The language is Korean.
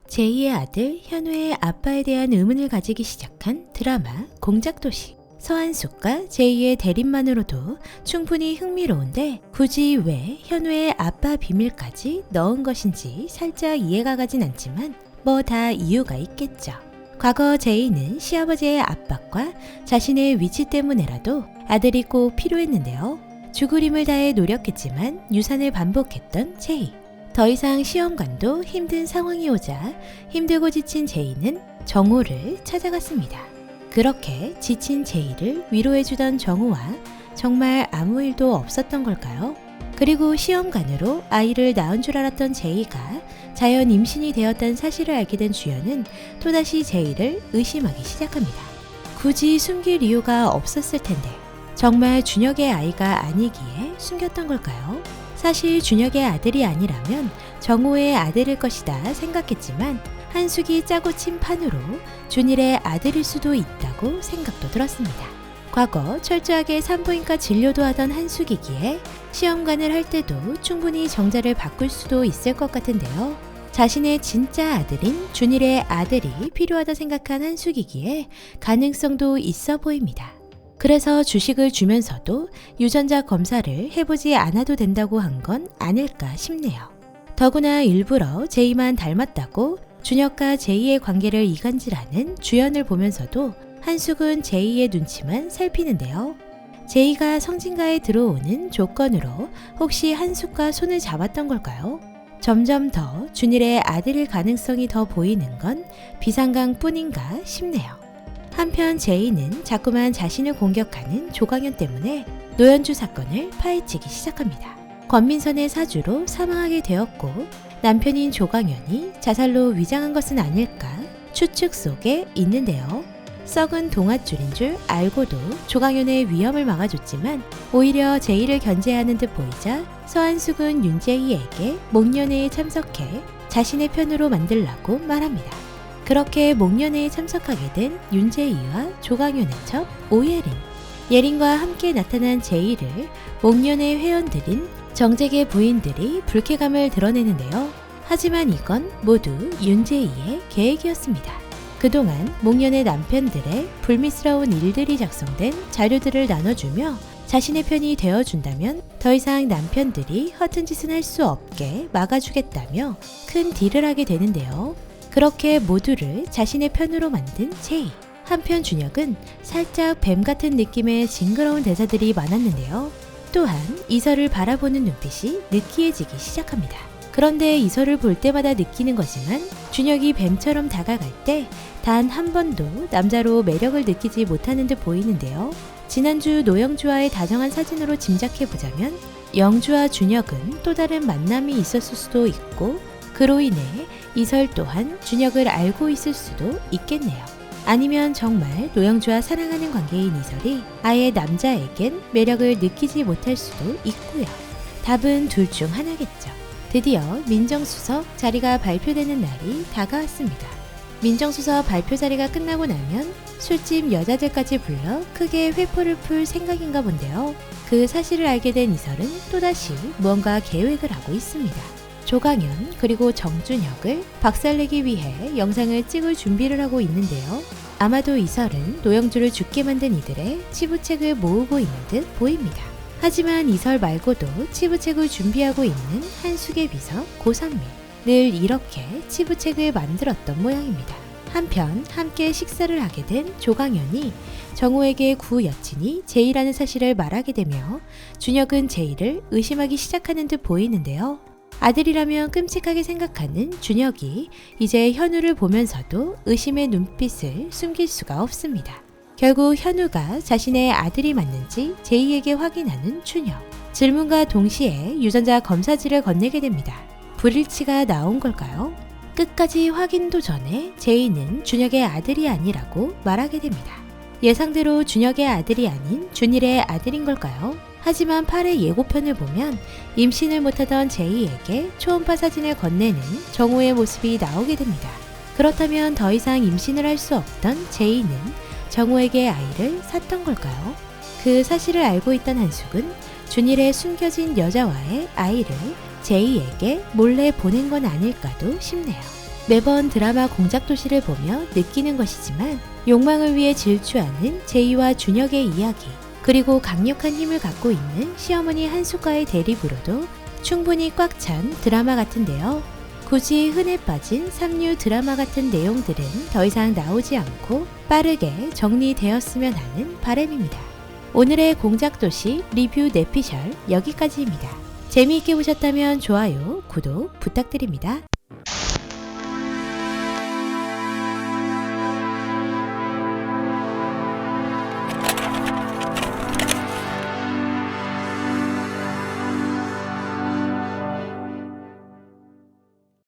제2의 아들 현우의 아빠에 대한 의문을 가지기 시작한 드라마 공작도시. 서한숙과 제2의 대립만으로도 충분히 흥미로운데 굳이 왜 현우의 아빠 비밀까지 넣은 것인지 살짝 이해가 가진 않지만 뭐 다 이유가 있겠죠. 과거 제2는 시아버지의 압박과 자신의 위치 때문에라도 아들이 꼭 필요했는데요. 죽을 힘을 다해 노력했지만 유산을 반복했던 제2. 더 이상 시험관도 힘든 상황이 오자 힘들고 지친 제이는 정호를 찾아갔습니다. 그렇게 지친 제이를 위로해주던 정호와 정말 아무 일도 없었던 걸까요? 그리고 시험관으로 아이를 낳은 줄 알았던 제이가 자연 임신이 되었다는 사실을 알게 된 주연은 또다시 제이를 의심하기 시작합니다. 굳이 숨길 이유가 없었을 텐데 정말 준혁의 아이가 아니기에 숨겼던 걸까요? 사실 준혁의 아들이 아니라면 정호의 아들일 것이다 생각했지만 한숙이 짜고 친 판으로 준일의 아들일 수도 있다고 생각도 들었습니다. 과거 철저하게 산부인과 진료도 하던 한숙이기에 시험관을 할 때도 충분히 정자를 바꿀 수도 있을 것 같은데요. 자신의 진짜 아들인 준일의 아들이 필요하다 생각한 한숙이기에 가능성도 있어 보입니다. 그래서 주식을 주면서도 유전자 검사를 해보지 않아도 된다고 한 건 아닐까 싶네요. 더구나 일부러 제이만 닮았다고 준혁과 제이의 관계를 이간질하는 주연을 보면서도 한숙은 제이의 눈치만 살피는데요. 제이가 성진가에 들어오는 조건으로 혹시 한숙과 손을 잡았던 걸까요? 점점 더 준일의 아들일 가능성이 더 보이는 건 비상강뿐인가 싶네요. 한편 제이는 자꾸만 자신을 공격하는 조강현 때문에 노현주 사건을 파헤치기 시작합니다. 권민선의 사주로 사망하게 되었고 남편인 조강현이 자살로 위장한 것은 아닐까 추측 속에 있는데요. 썩은 동아줄인 줄 알고도 조강현의 위험을 막아줬지만 오히려 제이를 견제하는 듯 보이자 서한숙은 윤제이에게 목련회에 참석해 자신의 편으로 만들라고 말합니다. 그렇게 목련회에 참석하게 된 윤제이와 조강현의 첩 오예린. 예린과 함께 나타난 제이를 목련회 회원들인 정재계 부인들이 불쾌감을 드러내는데요. 하지만 이건 모두 윤제이의 계획이었습니다. 그동안 목련회 남편들의 불미스러운 일들이 작성된 자료들을 나눠주며 자신의 편이 되어준다면 더 이상 남편들이 허튼 짓은 할 수 없게 막아주겠다며 큰 딜을 하게 되는데요. 그렇게 모두를 자신의 편으로 만든 제이. 한편 준혁은 살짝 뱀 같은 느낌의 징그러운 대사들이 많았는데요. 또한 이설을 바라보는 눈빛이 느끼해지기 시작합니다. 그런데 이설을 볼 때마다 느끼는 거지만 준혁이 뱀처럼 다가갈 때 단 한 번도 남자로 매력을 느끼지 못하는 듯 보이는데요. 지난주 노영주와의 다정한 사진으로 짐작해보자면 영주와 준혁은 또 다른 만남이 있었을 수도 있고 그로 인해 이설 또한 준혁을 알고 있을 수도 있겠네요. 아니면 정말 노영주와 사랑하는 관계인 이설이 아예 남자에겐 매력을 느끼지 못할 수도 있고요. 답은 둘 중 하나겠죠. 드디어 민정수석 자리가 발표되는 날이 다가왔습니다. 민정수석 발표 자리가 끝나고 나면 술집 여자들까지 불러 크게 회포를 풀 생각인가 본데요. 그 사실을 알게 된 이설은 또다시 무언가 계획을 하고 있습니다. 조강현 그리고 정준혁을 박살내기 위해 영상을 찍을 준비를 하고 있는데요. 아마도 이설은 노영주를 죽게 만든 이들의 치부책을 모으고 있는 듯 보입니다. 하지만 이설 말고도 치부책을 준비하고 있는 한숙의 비서 고선미. 늘 이렇게 치부책을 만들었던 모양입니다. 한편 함께 식사를 하게 된 조강현이 정호에게 구 여친이 제이라는 사실을 말하게 되며 준혁은 제이를 의심하기 시작하는 듯 보이는데요. 아들이라면 끔찍하게 생각하는 준혁이 이제 현우를 보면서도 의심의 눈빛을 숨길 수가 없습니다. 결국 현우가 자신의 아들이 맞는지 제이에게 확인하는 준혁. 질문과 동시에 유전자 검사지를 건네게 됩니다. 불일치가 나온 걸까요? 끝까지 확인도 전에 제이는 준혁의 아들이 아니라고 말하게 됩니다. 예상대로 준혁의 아들이 아닌 준일의 아들인 걸까요? 하지만 8회 예고편을 보면 임신을 못하던 제이에게 초음파 사진을 건네는 정호의 모습이 나오게 됩니다. 그렇다면 더 이상 임신을 할 수 없던 제이는 정호에게 아이를 샀던 걸까요? 그 사실을 알고 있던 한숙은 준일의 숨겨진 여자와의 아이를 제이에게 몰래 보낸 건 아닐까도 싶네요. 매번 드라마 공작도시를 보며 느끼는 것이지만 욕망을 위해 질주하는 제이와 준혁의 이야기, 그리고 강력한 힘을 갖고 있는 시어머니 한수과의 대립으로도 충분히 꽉 찬 드라마 같은데요. 굳이 흔해 빠진 삼류 드라마 같은 내용들은 더 이상 나오지 않고 빠르게 정리되었으면 하는 바람입니다. 오늘의 공작도시 리뷰 내피셜 여기까지입니다. 재미있게 보셨다면 좋아요, 구독 부탁드립니다.